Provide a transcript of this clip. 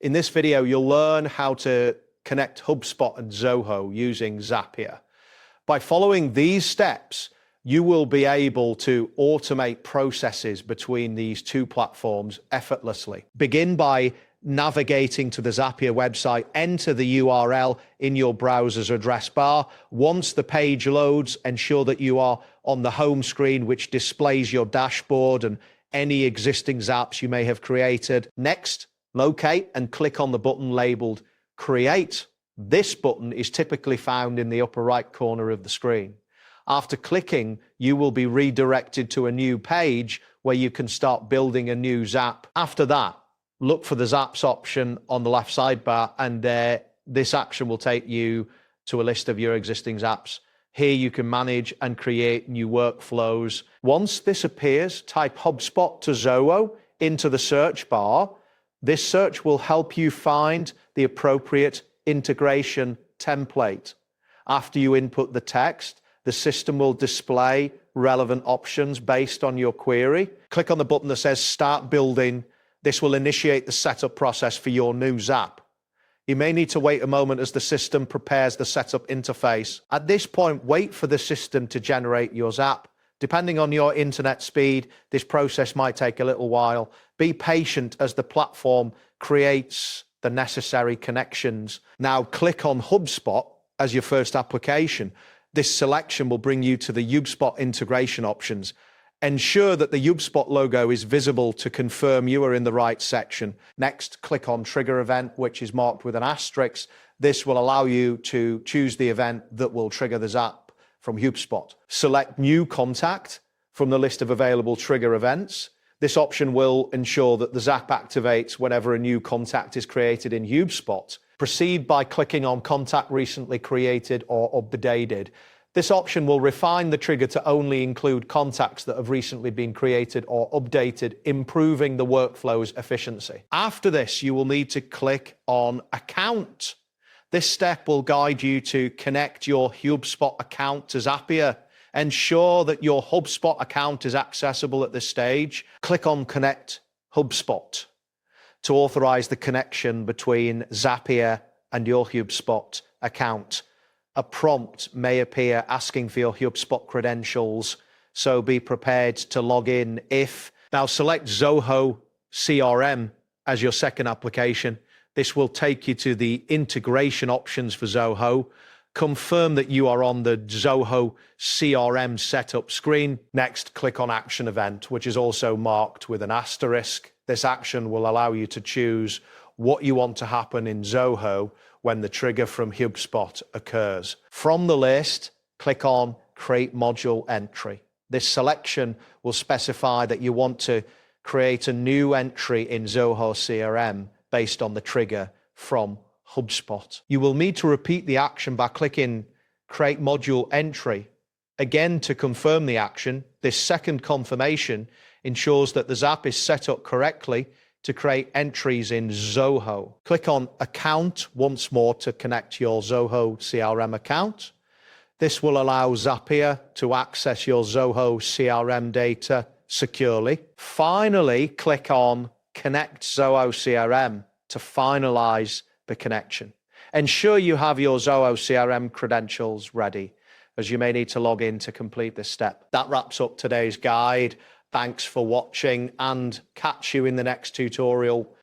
In this video, you'll learn how to connect HubSpot and Zoho using Zapier. By following these steps, you will be able to automate processes between these two platforms effortlessly. Begin by navigating to the Zapier website, enter the URL in your browser's address bar. Once the page loads, ensure that you are on the home screen, which displays your dashboard and any existing Zaps you may have created. Next, locate and click on the button labeled Create. This button is typically found in the upper right corner of the screen. After clicking, you will be redirected to a new page where you can start building a new Zap. After that, look for the Zaps option on the left sidebar, and this action will take you to a list of your existing Zaps. Here you can manage and create new workflows. Once this appears, type HubSpot to Zoho into the search bar. This search will help you find the appropriate integration template. After you input the text, the system will display relevant options based on your query. Click on the button that says Start Building. This will initiate the setup process for your new Zap. You may need to wait a moment as the system prepares the setup interface. At this point, wait for the system to generate your Zap. Depending on your internet speed, this process might take a little while. Be patient as the platform creates the necessary connections. Now click on HubSpot as your first application. This selection will bring you to the HubSpot integration options. Ensure that the HubSpot logo is visible to confirm you are in the right section. Next, click on Trigger Event, which is marked with an asterisk. This will allow you to choose the event that will trigger the Zap from HubSpot. Select New Contact from the list of available trigger events. This option will ensure that the Zap activates whenever a new contact is created in HubSpot. Proceed by clicking on Contact Recently Created or Updated. This option will refine the trigger to only include contacts that have recently been created or updated, improving the workflow's efficiency. After this, you will need to click on Account. This step will guide you to connect your HubSpot account to Zapier. Ensure that your HubSpot account is accessible at this stage. Click on Connect HubSpot to authorize the connection between Zapier and your HubSpot account. A prompt may appear asking for your HubSpot credentials, so be prepared to log in if. Now select Zoho CRM as your second application. This will take you to the integration options for Zoho. Confirm that you are on the Zoho CRM setup screen. Next, click on Action Event, which is also marked with an asterisk. This action will allow you to choose what you want to happen in Zoho when the trigger from HubSpot occurs. From the list, click on Create Module Entry. This selection will specify that you want to create a new entry in Zoho CRM based on the trigger from HubSpot. You will need to repeat the action by clicking Create Module Entry. Again, to confirm the action, this second confirmation ensures that the Zap is set up correctly to create entries in Zoho. Click on Account once more to connect your Zoho CRM account. This will allow Zapier to access your Zoho CRM data securely. Finally, click on Connect Zoho CRM to finalize the connection. Ensure you have your Zoho CRM credentials ready, as you may need to log in to complete this step. That wraps up today's guide. Thanks for watching, and catch you in the next tutorial.